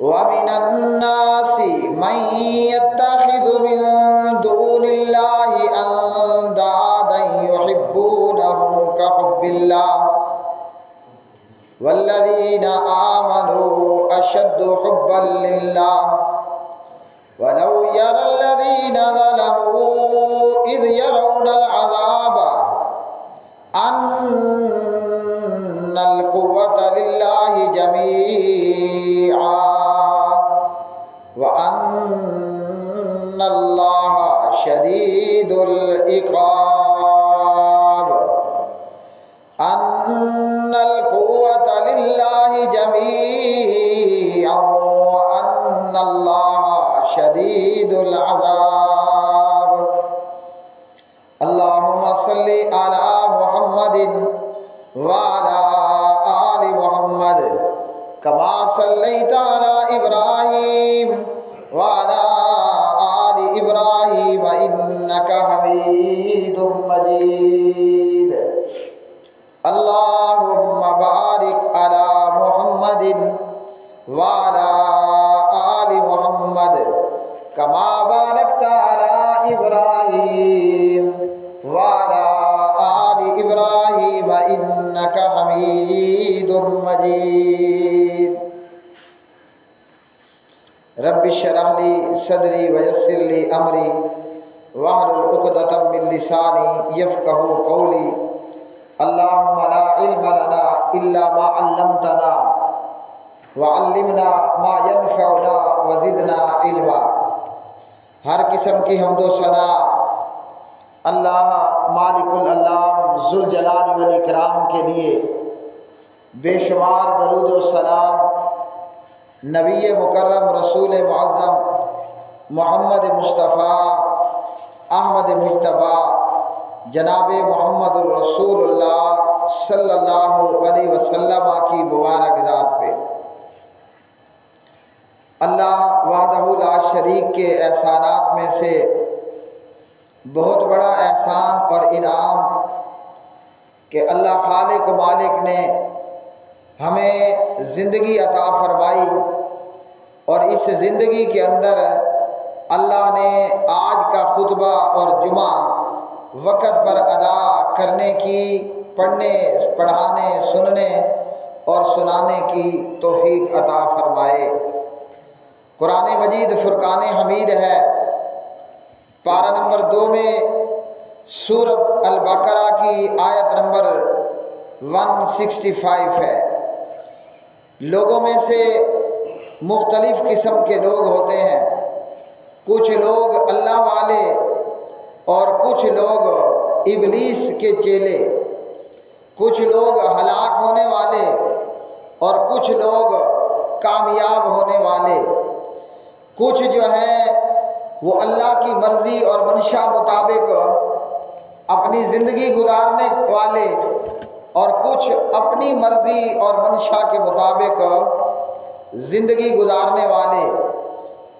وَمِنَ النَّاسِ مَن يَتَّخِذُ مِن دُونِ اللَّهِ أَندَادًا يُحِبُّونَهُمْ كَحُبِّ اللَّهِ وَالَّذِينَ آمَنُوا أَشَدُّ حُبًّا لِلَّهِ وَلَوْ يَرَى الَّذِينَ ظَلَمُوا إِذْ يَرَوْنَ الْعَذَابَ أَنَّ الْقُوَّةَ لِلَّهِ جَمِيعًا وَأَنَّ اللَّهَ شَدِيدُ الْعِقَابِ أَنَّ الْقُوَّةَ لِلَّهِ جَمِيعًا وَأَنَّ اللَّهَ شدید العذاب۔ اللہم صلی علی محمد وعلی آل محمد کما صلیت علی ابراہیم وعلی آل ابراہیم انک حمید مجید۔ اللہم بارک علی محمد وعلی آل محمد کما بارکت علی ابراہیم وعلی آل ابراہیم انک حمید مجید۔ رب اشرح لی صدری ویسر لی امری واحلل عقدۃ من لسانی یفقہوا قولی۔ اللہم لا علم لنا الا ما علمتنا وعلمنا ما ينفعنا وزدنا علما۔ ہر قسم کی حمد و ثنا اللہ مالک الانام ذوالجلال والاکرام کے لیے، بے شمار درود و سلام نبی مکرم رسول معظم محمد مصطفیٰ احمد مجتبیٰ جناب محمد الرسول اللہ صلی اللہ علیہ وسلم کی مبارک ذات پہ۔ اللہ وحدہ لا شریک کے احسانات میں سے بہت بڑا احسان اور انعام کہ اللہ خالق و مالک نے ہمیں زندگی عطا فرمائی، اور اس زندگی کے اندر اللہ نے آج کا خطبہ اور جمعہ وقت پر ادا کرنے کی، پڑھنے، پڑھانے، سننے اور سنانے کی توفیق عطا فرمائے۔ قرآن مجید فرقان حمید ہے، پارہ نمبر 2 میں سورۃ البقرہ کی آیت نمبر 165 ہے۔ لوگوں میں سے مختلف قسم کے لوگ ہوتے ہیں، کچھ لوگ اللہ والے اور کچھ لوگ ابلیس کے چیلے، کچھ لوگ ہلاک ہونے والے اور کچھ لوگ کامیاب ہونے والے، کچھ جو ہیں وہ اللہ کی مرضی اور منشا مطابق اپنی زندگی گزارنے والے، اور کچھ اپنی مرضی اور منشا کے مطابق زندگی گزارنے والے،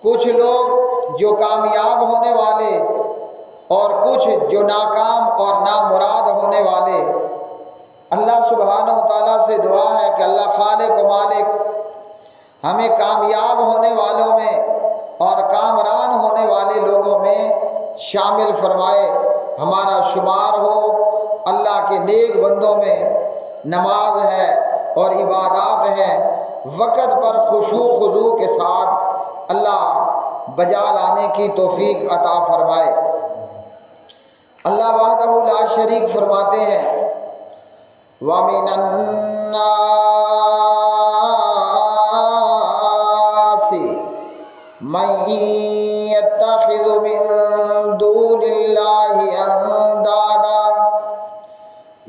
کچھ لوگ جو کامیاب ہونے والے اور کچھ جو ناکام اور نامراد ہونے والے۔ اللہ سبحانہ و تعالیٰ سے دعا ہے کہ اللہ خالق و مالک ہمیں کامیاب ہونے والوں میں اور کامران ہونے والے لوگوں میں شامل فرمائے، ہمارا شمار ہو اللہ کے نیک بندوں میں۔ نماز ہے اور عبادات ہیں، وقت پر خشوع خضوع کے ساتھ اللہ بجا لانے کی توفیق عطا فرمائے۔ اللہ وحدہ لا شریک فرماتے ہیں وَمِنَ النَّاسِ مَن يَتَّخِذُ مِن دُونِ اللَّهِ أَندَادًا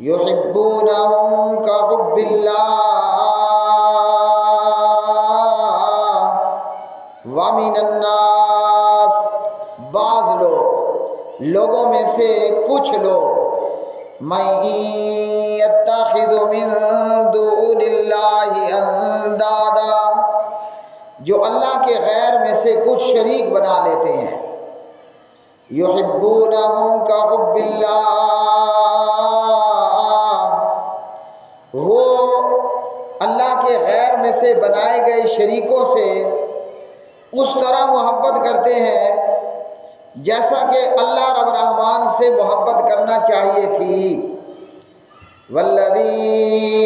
يُحِبُّونَهُمْ كَحُبِّ اللَّهِ وَمِنَ النَّاسِ، بعض لوگوں میں سے کچھ لوگ، مَن يَتَّخِذُ مِن دُونِ اللَّهِ أَندَادًا، جو اللہ کے غیر میں سے کچھ شریک بنا لیتے ہیں، يُحِبُّونَهُمْ كَحُبِّ اللَّهِ، وہ اللہ کے غیر میں سے بنائے گئے شریکوں سے اس طرح محبت کرتے ہیں جیسا کہ اللہ رب الرحمن سے محبت کرنا چاہیے تھی۔ والذین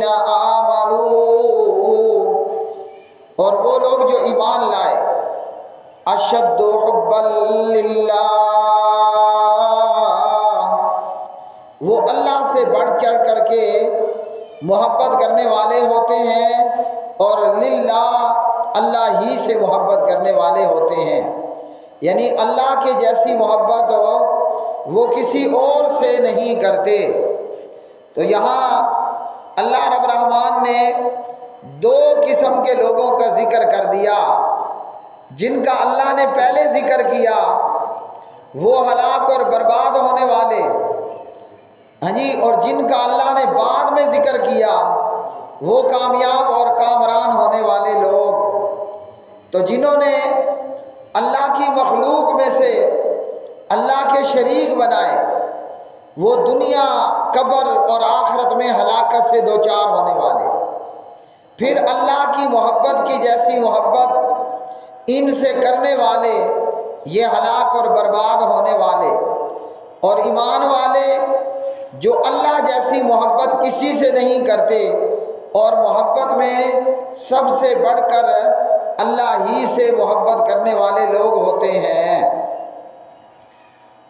آمنوا، اور وہ لوگ جو ایمان لائے، اشد حبا للہ، وہ اللہ سے بڑھ چڑھ کر کے محبت کرنے والے ہوتے ہیں، اور للہ، اللہ ہی سے محبت کرنے والے ہوتے ہیں، یعنی اللہ کے جیسی محبت وہ کسی اور سے نہیں کرتے۔ تو یہاں اللہ رب الرحمن نے دو قسم کے لوگوں کا ذکر کر دیا۔ جن کا اللہ نے پہلے ذکر کیا وہ ہلاک اور برباد ہونے والے، اور جن کا اللہ نے بعد میں ذکر کیا وہ کامیاب اور کامران ہونے والے لوگ۔ تو جنہوں نے اللہ کی مخلوق میں سے اللہ کے شریک بنائے وہ دنیا، قبر اور آخرت میں ہلاکت سے دوچار ہونے والے، پھر اللہ کی محبت کی جیسی محبت ان سے کرنے والے یہ ہلاک اور برباد ہونے والے، اور ایمان والے جو اللہ جیسی محبت کسی سے نہیں کرتے اور محبت میں سب سے بڑھ کر اللہ ہی سے محبت کرنے والے لوگ ہوتے ہیں۔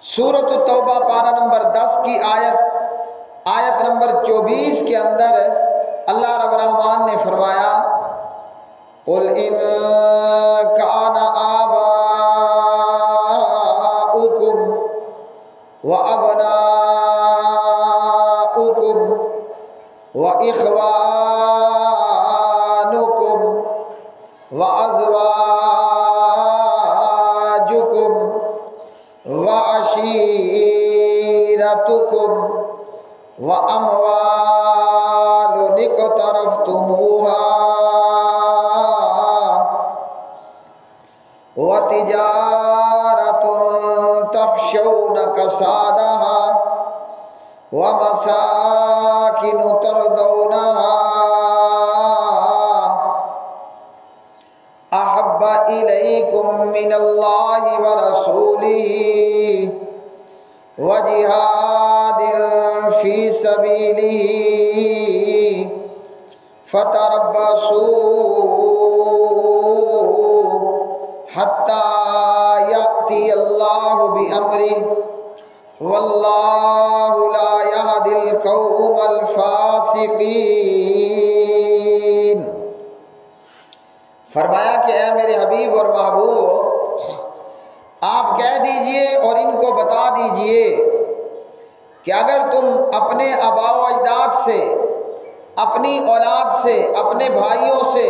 سورۃ التوبہ پارہ نمبر 10 کی آیت نمبر 24 کے اندر اللہ رب الرحمن نے فرمایا، قُلْ إِن كَانَ آبَاؤُكُمْ وَأَبْنَاؤُكُمْ وَإِخْوَانُكُمْ وَأَزْوَاجُكُمْ وَعَشِيرَتُكُمْ وَأَمْوَالٌ اقْتَرَفْتُمُوهَا وَتِجَارَةٌ تَخْشَوْنَ كَسَادَهَا وَمَسَاكِنُ تَرْضَوْنَهَا أَحَبَّ إِلَيْكُم مِّنَ اللَّهِ وَرَسُولِهِ وَجِهَادٍ فِي سَبِيلِهِ فَتَرَبَّصُوا حَتَّى يَأْتِيَ اللَّهُ بِأَمْرِهِ وَاللَّهُ لَا يَهْدِي الْقَوْمَ الْفَاسِقِينَ۔ فرمایا کہ اے میرے حبیب اور محبوب، آپ کہہ دیجئے اور ان کو بتا دیجئے کہ اگر تم اپنے آباء و اجداد سے، اپنی اولاد سے، اپنے بھائیوں سے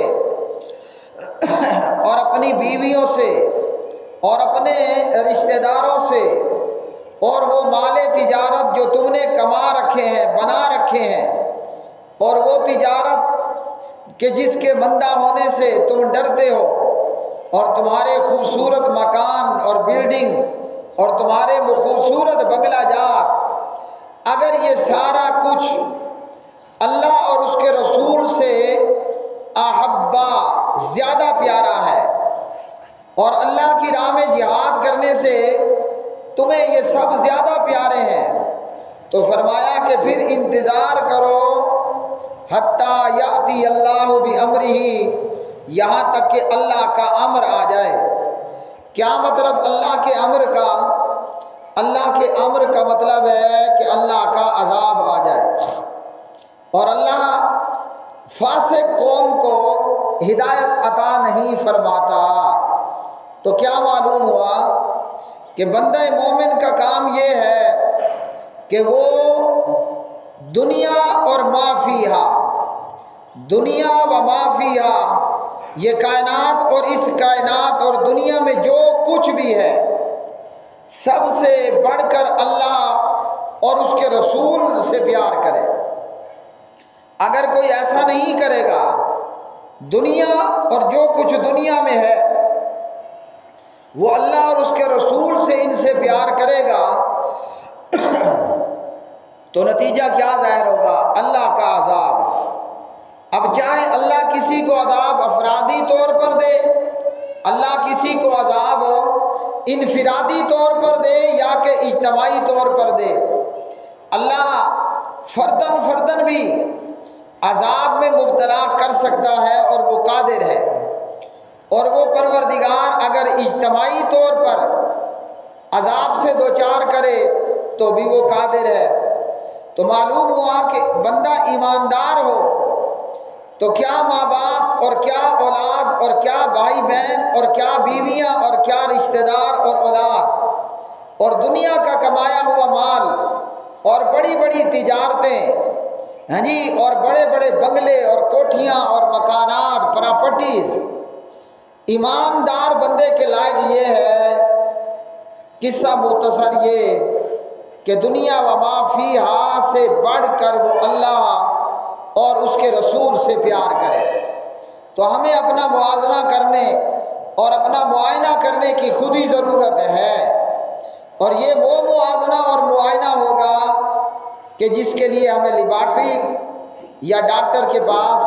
اور اپنی بیویوں سے اور اپنے رشتہ داروں سے اور وہ مال تجارت جو تم نے کما رکھے ہیں، بنا رکھے ہیں، اور وہ تجارت کہ جس کے مندہ ہونے سے تم ڈرتے ہو، اور تمہارے خوبصورت مکان اور بلڈنگ اور تمہارے خوبصورت بنگلہ جات، اگر یہ سارا کچھ اللہ اور اس کے رسول سے احبا زیادہ پیارا ہے، اور اللہ کی راہ میں جہاد کرنے سے تمہیں یہ سب زیادہ پیارے ہیں، تو فرمایا کہ پھر انتظار کرو حتیٰ یاتی اللہ بامرہ، یہاں تک کہ اللہ کا امر آ جائے۔ کیا مطلب اللہ کے امر کا؟ اللہ کے امر کا مطلب ہے کہ اللہ کا عذاب آ جائے، اور اللہ فاسق قوم کو ہدایت عطا نہیں فرماتا۔ تو کیا معلوم ہوا کہ بندہ مومن کا کام یہ ہے کہ وہ دنیا اور ما فیہا، دنیا و ما فیہا، یہ کائنات اور اس کائنات اور دنیا میں جو کچھ بھی ہے سب سے بڑھ کر اللہ اور اس کے رسول سے پیار کرے۔ اگر کوئی ایسا نہیں کرے گا، دنیا اور جو کچھ دنیا میں ہے وہ اللہ اور اس کے رسول سے ان سے پیار کرے گا، تو نتیجہ کیا ظاہر ہوگا؟ اللہ کا عذاب۔ اب چاہے اللہ کسی کو عذاب افرادی طور پر دے، اللہ کسی کو عذاب انفرادی طور پر دے یا کہ اجتماعی طور پر دے، اللہ فردن بھی عذاب میں مبتلا کر سکتا ہے اور وہ قادر ہے، اور وہ پروردگار اگر اجتماعی طور پر عذاب سے دوچار کرے تو بھی وہ قادر ہے۔ تو معلوم ہوا کہ بندہ ایماندار ہو تو کیا ماں باپ اور کیا اولاد اور کیا بھائی بہن اور کیا بیویاں اور کیا رشتہ دار اور اولاد اور دنیا کا کمایا ہوا مال اور بڑی بڑی تجارتیں، ہاں جی، اور بڑے بڑے بنگلے اور کوٹھیاں اور مکانات، پراپرٹیز، ایماندار بندے کے لائق یہ ہے۔ قصہ مختصر یہ کہ دنیا و ما فیہا سے بڑھ کر وہ اللہ اور اس کے رسول سے پیار کرے۔ تو ہمیں اپنا موازنہ کرنے اور اپنا معائنہ کرنے کی خود ہی ضرورت ہے، اور یہ وہ موازنہ اور معائنہ ہوگا کہ جس کے لیے ہمیں لیبارٹری یا ڈاکٹر کے پاس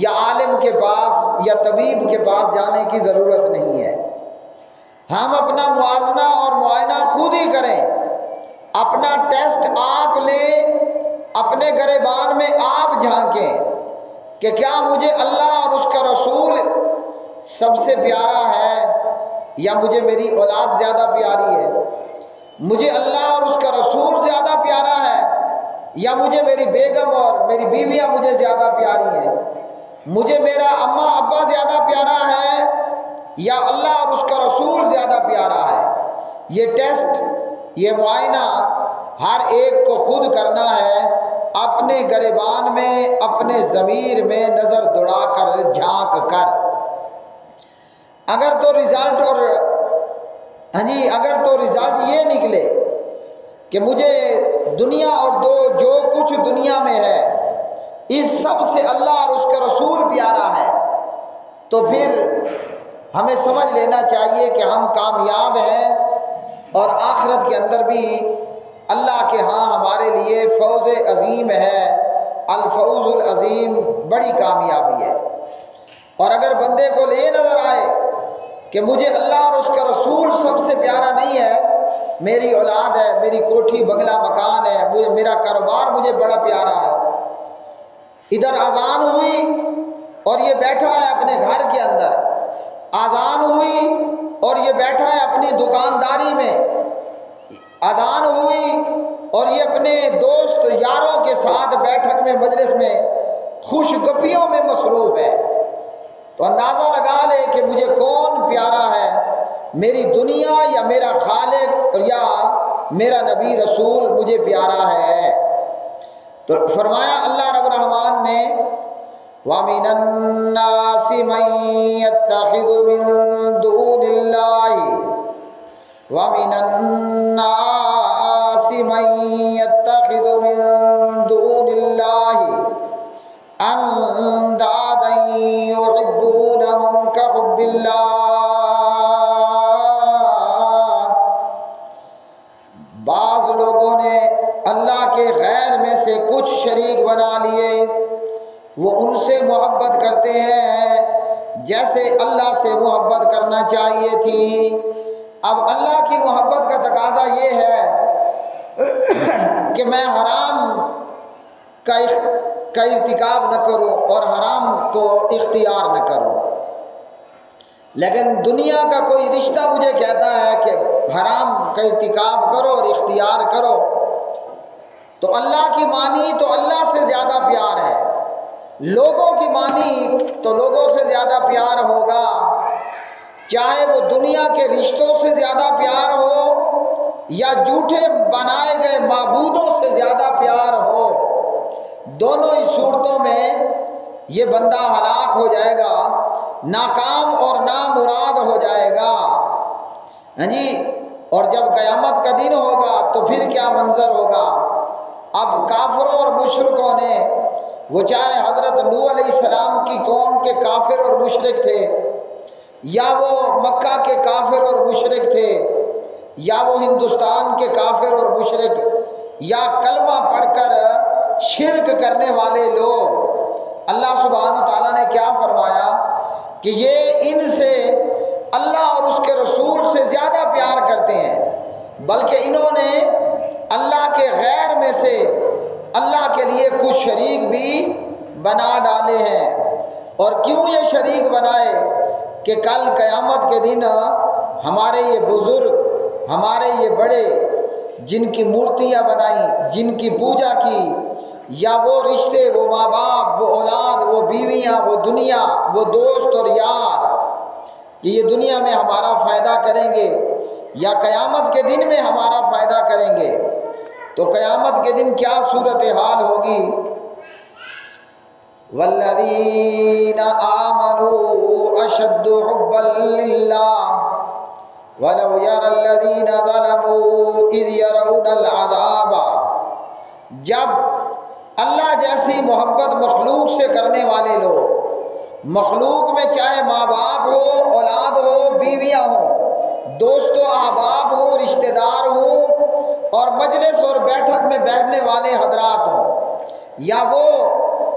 یا عالم کے پاس یا طبیب کے پاس جانے کی ضرورت نہیں ہے۔ ہم اپنا موازنہ اور معائنہ خود ہی کریں، اپنا ٹیسٹ آپ لیں، اپنے گریبان میں آپ جھانکیں کہ کیا مجھے اللہ اور اس کا رسول سب سے پیارا ہے یا مجھے میری اولاد زیادہ پیاری ہے، مجھے اللہ اور اس کا رسول زیادہ پیارا ہے یا مجھے میری بیگم اور میری بیویاں مجھے زیادہ پیاری ہیں، مجھے میرا اماں ابا زیادہ پیارا ہے یا اللہ اور اس کا رسول زیادہ پیارا ہے۔ یہ ٹیسٹ، یہ معائنہ ہر ایک کو خود کرنا ہے، اپنے گریبان میں، اپنے ضمیر میں نظر دوڑا کر، جھانک کر۔ اگر تو رزلٹ یہ نکلے کہ مجھے دنیا اور جو کچھ دنیا میں ہے اس سب سے اللہ اور اس کا رسول پیارا ہے، تو پھر ہمیں سمجھ لینا چاہیے کہ ہم کامیاب ہیں، اور آخرت کے اندر بھی اللہ کے ہاں ہمارے لیے فوز عظیم ہے، الفوز العظیم، بڑی کامیابی ہے۔ اور اگر بندے کو یہ نظر آئے کہ مجھے اللہ اور اس کا رسول سب سے پیارا نہیں ہے، میری اولاد ہے، میری کوٹھی بنگلہ مکان ہے، میرا کاروبار مجھے بڑا پیارا ہے، ادھر اذان ہوئی اور یہ بیٹھا ہے اپنے گھر کے اندر، اذان ہوئی اور یہ بیٹھا ہے اپنی دکانداری میں، اذان ہوئی اور یہ اپنے دوست یاروں کے ساتھ بیٹھک میں، مجلس میں، خوش گپیوں میں مصروف ہے، تو اندازہ لگا لے کہ مجھے کون پیارا ہے، میری دنیا یا میرا خالق یا میرا نبی رسول مجھے پیارا ہے۔ تو فرمایا اللہ رب الرحمن نے وَمِنَ النَّاسِ مَن يَتَّخِذُ مِن دُونِ اللَّهِ وَمِنَ النَّاسِ مَن يَتَّخِذُ مِن دُونِ اللَّهِ أَندَادًا يُحِبُّونَهُمْ كَحُبِّ اللَّهِ۔ بعض لوگوں نے اللہ کے غیر میں سے کچھ شریک بنا لیے، وہ ان سے محبت کرتے ہیں جیسے اللہ سے محبت کرنا چاہیے تھی۔ اب اللہ کی محبت کا تقاضا یہ ہے کہ میں حرام کا ارتکاب نہ کروں اور حرام کو اختیار نہ کروں، لیکن دنیا کا کوئی رشتہ مجھے کہتا ہے کہ حرام کا ارتکاب کرو اور اختیار کرو، تو اللہ کی مانی تو اللہ سے زیادہ پیار ہے، لوگوں کی مانی تو لوگوں سے زیادہ پیار ہوگا، چاہے وہ دنیا کے رشتوں سے زیادہ پیار ہو یا جھوٹے بنائے گئے معبودوں سے زیادہ پیار ہو، دونوں ہی صورتوں میں یہ بندہ ہلاک ہو جائے گا، ناکام اور نامراد ہو جائے گا، ہاں جی۔ اور جب قیامت کا دن ہوگا تو پھر کیا منظر ہوگا؟ اب کافروں اور مشرکوں نے، وہ چاہے حضرت نوح علیہ السلام کی قوم کے کافر اور مشرک تھے، یا وہ مکہ کے کافر اور مشرک تھے، یا وہ ہندوستان کے کافر اور مشرک، یا کلمہ پڑھ کر شرک کرنے والے لوگ، اللہ سبحانہ تعالیٰ نے کیا فرمایا کہ یہ ان سے اللہ اور اس کے رسول سے زیادہ پیار کرتے ہیں، بلکہ انہوں نے اللہ کے غیر میں سے اللہ کے لیے کچھ شریک بھی بنا ڈالے ہیں۔ اور کیوں یہ شریک بنائے؟ کہ کل قیامت کے دن ہمارے یہ بزرگ، ہمارے یہ بڑے جن کی مورتیاں بنائیں، جن کی پوجا کی، یا وہ رشتے، وہ ماں باپ، وہ اولاد، وہ بیویاں، وہ دنیا، وہ دوست اور یار، کہ یہ دنیا میں ہمارا فائدہ کریں گے یا قیامت کے دن میں ہمارا فائدہ کریں گے، تو قیامت کے دن کیا صورتحال ہوگی؟ والذین آمنوا اشد حبا للہ ولو یری الذین ظلموا اذ یرون العذاب۔ جب اللہ جیسی محبت مخلوق سے کرنے والے لوگ، مخلوق میں چاہے ماں باپ ہو، اولاد ہو، بیویاں ہوں، دوست و احباب ہوں، رشتہ دار ہوں، اور مجلس اور بیٹھک میں بیٹھنے والے حضرات ہوں، یا وہ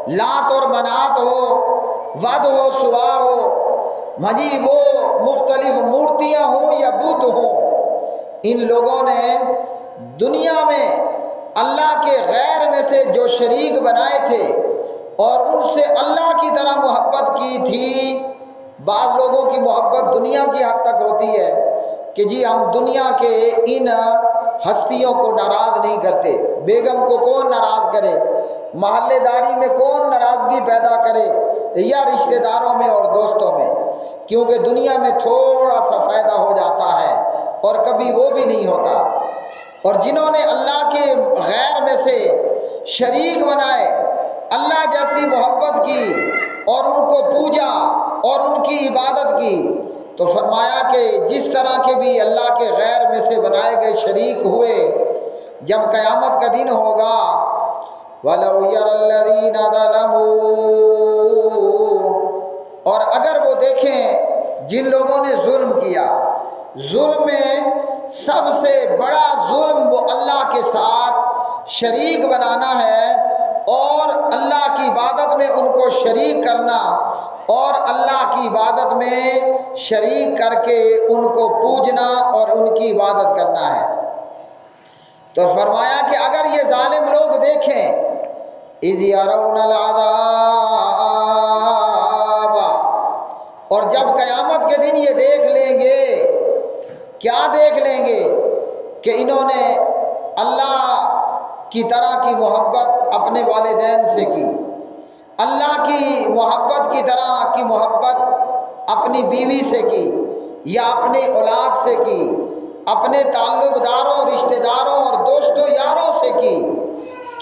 لات اور منات ہو، ود ہو، سوا ہو، مجی وہ مختلف مورتیاں ہوں یا بت ہوں، ان لوگوں نے دنیا میں اللہ کے غیر میں سے جو شریک بنائے تھے اور ان سے اللہ کی طرح محبت کی تھی۔ بعض لوگوں کی محبت دنیا کی حد تک ہوتی ہے کہ جی ہم دنیا کے ان ہستیوں کو ناراض نہیں کرتے۔ بیگم کو کون ناراض کرے، محلے داری میں کون ناراضگی پیدا کرے، یا رشتہ داروں میں اور دوستوں میں، کیونکہ دنیا میں تھوڑا سا فائدہ ہو جاتا ہے اور کبھی وہ بھی نہیں ہوتا۔ اور جنہوں نے اللہ کے غیر میں سے شریک بنائے، اللہ جیسی محبت کی اور ان کو پوجا اور ان کی عبادت کی، تو فرمایا کہ جس طرح کے بھی اللہ کے غیر میں سے بنائے گئے شریک ہوئے، جب قیامت کا دن ہوگا وَلَوْ يَرَى الَّذِينَ ظَلَمُوا، اور اگر وہ دیکھیں جن لوگوں نے ظلم کیا، ظلم میں سب سے بڑا ظلم وہ اللہ کے ساتھ شریک بنانا ہے اور اللہ کی عبادت میں ان کو شریک کرنا، اور اللہ کی عبادت میں شریک کر کے ان کو پوجنا اور ان کی عبادت کرنا ہے۔ تو فرمایا کہ اگر یہ ظالم لوگ دیکھیں اِذْ يَرَوْنَ الْعَذَابَ، اور جب قیامت کے دن یہ دیکھ لیں گے، کیا دیکھ لیں گے؟ کہ انہوں نے اللہ کی طرح کی محبت اپنے والدین سے کی، اللہ کی محبت کی طرح کی محبت اپنی بیوی سے کی، یا اپنے اولاد سے کی، اپنے تعلق داروں، رشتہ داروں اور دوستوں یاروں سے کی۔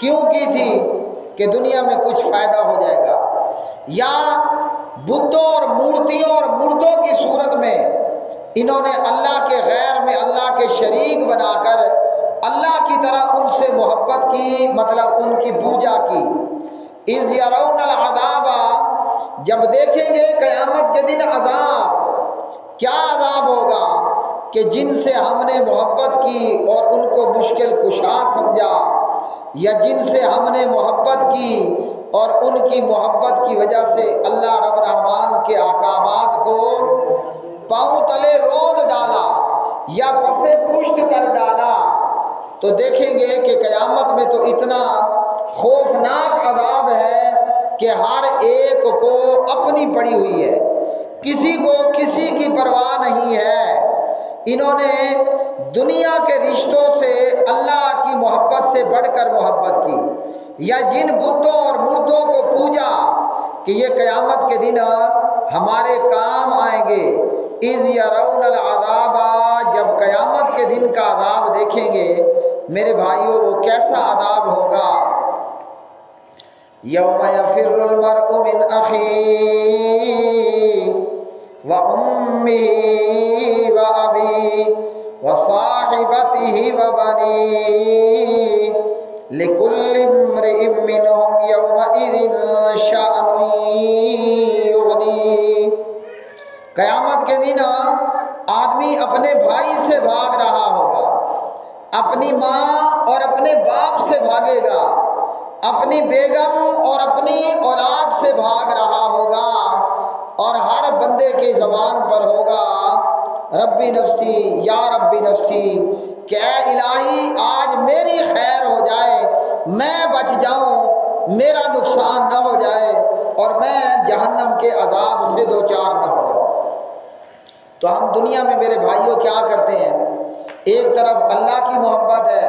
کیوں کی تھی؟ کہ دنیا میں کچھ فائدہ ہو جائے گا۔ یا بتوں اور مورتیوں اور مردوں کی صورت میں انہوں نے اللہ کے غیر میں اللہ کے شریک بنا کر اللہ کی طرح ان سے محبت کی، مطلب ان کی پوجا کی۔ اِذْ يَرَوْنَ الْعَذَابَ، جب دیکھیں گے قیامت کے دن عذاب، کیا عذاب ہوگا؟ کہ جن سے ہم نے محبت کی اور ان کو مشکل کشا سمجھا، یا جن سے ہم نے محبت کی اور ان کی محبت کی وجہ سے اللہ رب رحمان کے احکامات کو پاؤں تلے رود ڈالا یا پسے پشت کر ڈالا، تو دیکھیں گے کہ قیامت میں تو اتنا خوفناک عذاب ہے کہ ہر ایک کو اپنی پڑی ہوئی ہے، کسی کو کسی کی پرواہ نہیں ہے۔ انہوں نے دنیا کے رشتوں سے اللہ کی محبت سے بڑھ کر محبت کی، یا جن بتوں اور مردوں کو پوجا کہ یہ قیامت کے دن ہمارے کام آئیں گے۔ اِذْ يَرَوْنَ الْعَذَابَ، جب قیامت کے دن کا عذاب دیکھیں گے میرے بھائیوں، وہ کیسا عذاب ہوگا؟ یوم یفر المرء من اخیہ وامہ وابیہ وصاحبتہ وبنیہ لکل امرئ منہم یومئذ شأن یغنیہ۔ قیامت کے دن آدمی اپنے بھائی سے بھاگ رہا ہوگا، اپنی ماں اور اپنے باپ سے بھاگے گا، اپنی بیگم اور اپنی اولاد سے بھاگ رہا ہوگا اور ہر بندے کی زبان پر ہوگا ربی نفسی یا ربی نفسی، کہ اے الہی آج میری خیر ہو جائے، میں بچ جاؤں، میرا نقصان نہ ہو جائے اور میں جہنم کے عذاب سے دوچار نہ ہو جاؤں۔ تو ہم دنیا میں میرے بھائیوں کیا کرتے ہیں؟ ایک طرف اللہ کی محبت ہے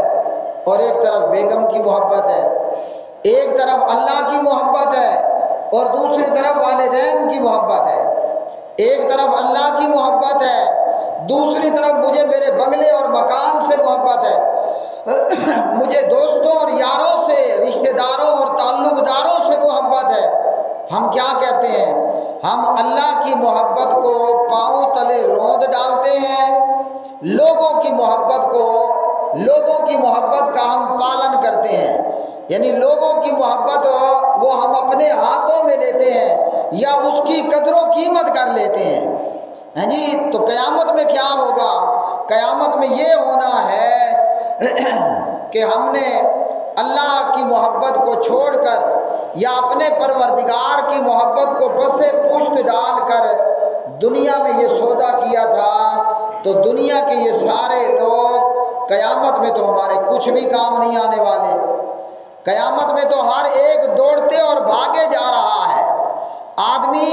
اور ایک طرف بیگم کی محبت ہے، ایک طرف اللہ کی محبت ہے اور دوسری طرف والدین کی محبت ہے، ایک طرف اللہ کی محبت ہے، دوسری طرف مجھے میرے بنگلے اور مکان سے محبت ہے، مجھے دوستوں اور یاروں سے، رشتہ داروں اور تعلق داروں سے محبت ہے۔ ہم کیا کہتے ہیں؟ ہم اللہ کی محبت کو پاؤں تلے روند ڈالتے ہیں، لوگوں کی محبت کا ہم پالن کرتے ہیں، یعنی لوگوں کی محبت وہ ہم اپنے ہاتھوں میں لیتے ہیں یا اس کی قدر و قیمت کر لیتے ہیں۔ ہاں جی، تو قیامت میں کیا ہوگا؟ قیامت میں یہ ہونا ہے کہ ہم نے اللہ کی محبت کو چھوڑ کر یا اپنے پروردگار کی محبت کو پس پشت ڈال کر دنیا میں یہ سودا کیا تھا، تو دنیا کے یہ سارے لوگ قیامت میں تو ہمارے کچھ بھی کام نہیں آنے والے۔ قیامت میں تو ہر ایک دوڑتے اور بھاگے جا رہا ہے۔ آدمی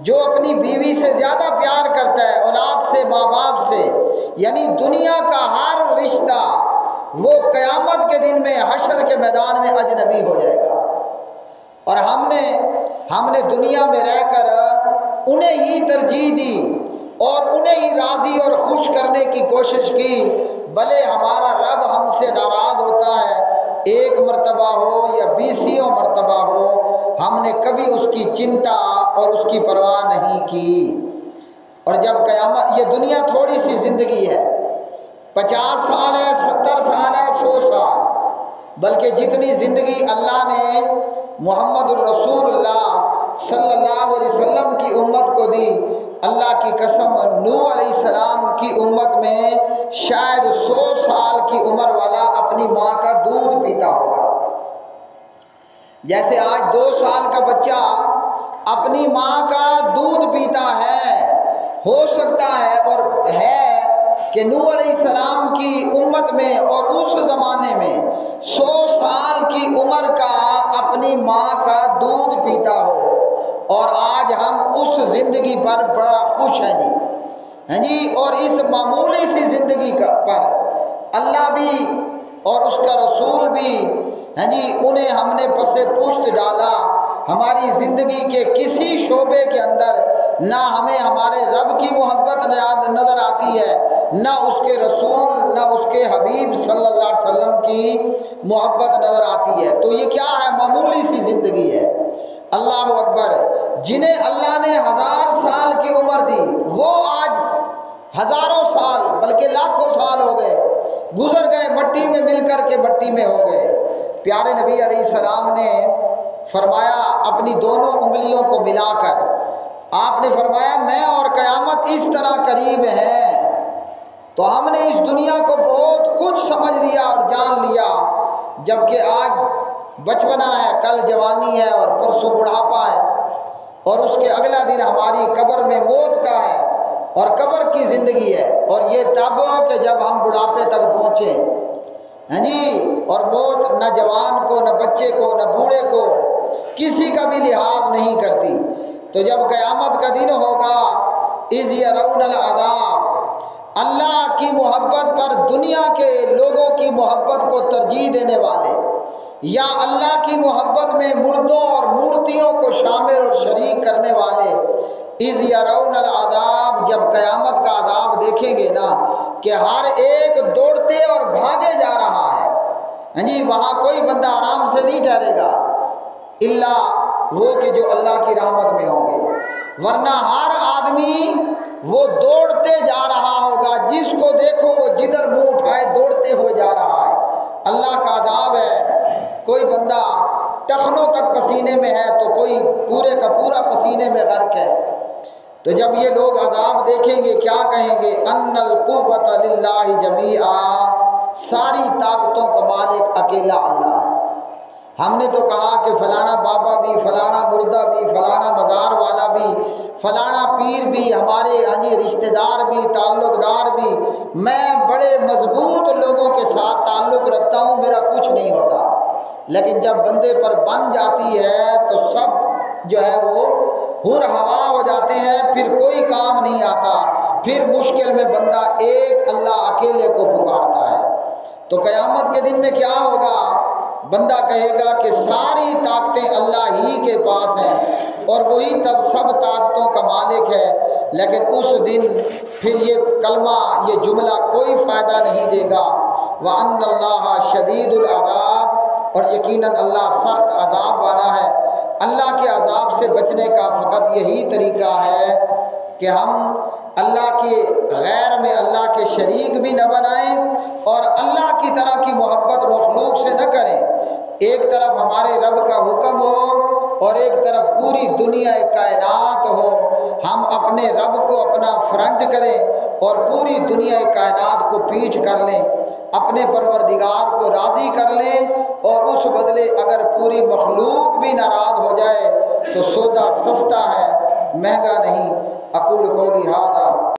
جو اپنی بیوی سے زیادہ پیار کرتا ہے، اولاد سے، ماں باپ سے، یعنی دنیا کا ہر رشتہ، وہ قیامت کے دن میں حشر کے میدان میں اجنبی ہو جائے گا۔ اور ہم نے دنیا میں رہ کر انہیں ہی ترجیح دی اور انہیں ہی راضی اور خوش کرنے کی کوشش کی، بھلے ہمارا رب ہم سے ناراض ہوتا ہے، ایک مرتبہ ہو یا 20 مرتبہ ہو، ہم نے کبھی اس کی چنتا اور اس کی پرواہ نہیں کی۔ اور جب قیامت، یہ دنیا تھوڑی سی زندگی ہے، 50 سال ہے، 70 سال ہے، 100 سال، بلکہ جتنی زندگی اللہ نے محمد الرسول اللہ صلی اللہ علیہ وسلم کی امت کو دی، اللہ کی قسم نوح علیہ السلام کی امت میں شاید 100 سال کی عمر والا اپنی ماں کا دودھ پیتا ہوگا۔ جیسے آج 2 سال کا بچہ اپنی ماں کا دودھ پیتا ہے، ہو سکتا ہے اور ہے کہ نوح علیہ السلام کی امت میں اور اس زمانے میں 100 سال کی عمر کا اپنی ماں کا دودھ پیتا ہو، اور آج ہم اس زندگی پر بڑا خوش ہیں جی، ہیں جی۔ اور اس معمولی سی زندگی پر اللہ بھی اور اس کا رسول بھی، ہیں جی، انہیں ہم نے پس پشت ڈالا۔ ہماری زندگی کے کسی شعبے کے اندر نہ ہمیں ہمارے رب کی محبت نظر آتی ہے، نہ اس کے رسول، نہ اس کے حبیب صلی اللہ علیہ وسلم کی محبت نظر آتی ہے۔ تو یہ کیا ہے؟ معمولی سی زندگی ہے۔ اللہ اکبر! جنہیں اللہ نے 1000 سال کی عمر دی، وہ آج ہزاروں سال بلکہ لاکھوں سال ہو گئے، گزر گئے، مٹی میں مل کر کے مٹی میں ہو گئے۔ پیارے نبی علیہ السلام نے فرمایا اپنی دونوں انگلیوں کو ملا کر، آپ نے فرمایا میں اور قیامت اس طرح قریب ہیں۔ تو ہم نے اس دنیا کو بہت کچھ سمجھ لیا اور جان لیا، جبکہ آج بچپنا ہے، کل جوانی ہے اور پرسوں بڑھاپا ہے، اور اس کے اگلا دن ہماری قبر میں موت کا ہے اور قبر کی زندگی ہے، اور یہ تب کہ جب ہم بڑھاپے تک پہنچے ہیں جی۔ اور موت نہ جوان کو، نہ بچے کو، نہ بوڑھے کو، کسی کا بھی لحاظ نہیں کرتی۔ تو جب قیامت کا دن ہوگا، اذ یرون العذاب، اللہ کی محبت پر دنیا کے لوگوں کی محبت کو ترجیح دینے والے، یا اللہ کی محبت میں مردوں اور مورتیوں کو شامل اور شریک کرنے والے، اذ یرون العذاب، جب قیامت کا عذاب دیکھیں گے نا کہ ہر ایک دوڑتے اور بھاگے جا رہا ہے، ہاں جی، وہاں کوئی بندہ آرام سے نہیں ٹھہرے گا الا وہ کہ جو اللہ کی رحمت میں ہوں گے، ورنہ ہر آدمی وہ دوڑتے جا رہا ہوگا، جس کو دیکھو وہ جدھر منہ اٹھائے دوڑتے ہوئے جا رہا ہے۔ اللہ کا عذاب ہے، کوئی بندہ ٹخنوں تک پسینے میں ہے تو کوئی پورے کا پورا پسینے میں غرق ہے۔ تو جب یہ لوگ عذاب دیکھیں گے کیا کہیں گے؟ ان القوۃ للہ جمیعا، ساری طاقتوں کا مالک اکیلا اللہ ہے۔ ہم نے تو کہا کہ فلانا بابا بھی، فلانا مردہ بھی، فلانا مزار والا بھی، فلانا پیر بھی، ہمارے رشتہ دار بھی، تعلق دار بھی، میں بڑے مضبوط لوگوں کے ساتھ تعلق رکھتا ہوں، میرا کچھ نہیں ہوتا۔ لیکن جب بندے پر بن جاتی ہے تو سب جو ہے وہ ہر ہوا ہو جاتے ہیں، پھر کوئی کام نہیں آتا، پھر مشکل میں بندہ ایک اللہ اکیلے کو پکارتا ہے۔ تو قیامت کے دن میں کیا ہوگا؟ بندہ کہے گا کہ ساری طاقتیں اللہ ہی کے پاس ہیں اور وہی تب سب طاقتوں کا مالک ہے، لیکن اس دن پھر یہ کلمہ، یہ جملہ کوئی فائدہ نہیں دے گا۔ وَأَنَّ اللَّهَ شَدِيدُ الْعَذَابِ، اور یقیناً اللہ سخت عذاب والا ہے۔ اللہ کے عذاب سے بچنے کا فقط یہی طریقہ ہے کہ ہم اللہ کے غیر میں اللہ کے شریک بھی نہ بنائیں اور اللہ کی طرح کی محبت مخلوق سے نہ کریں۔ ایک طرف ہمارے رب کا حکم ہو اور ایک طرف پوری دنیا کائنات ہو، ہم اپنے رب کو اپنا فرنٹ کریں اور پوری دنیا کائنات کو پیچھ کر لیں، اپنے پروردگار کو راضی کر لیں، اور اس بدلے اگر پوری مخلوق بھی ناراض ہو جائے تو سودا سستا ہے، مہنگا نہیں۔ اقول قولی ھذا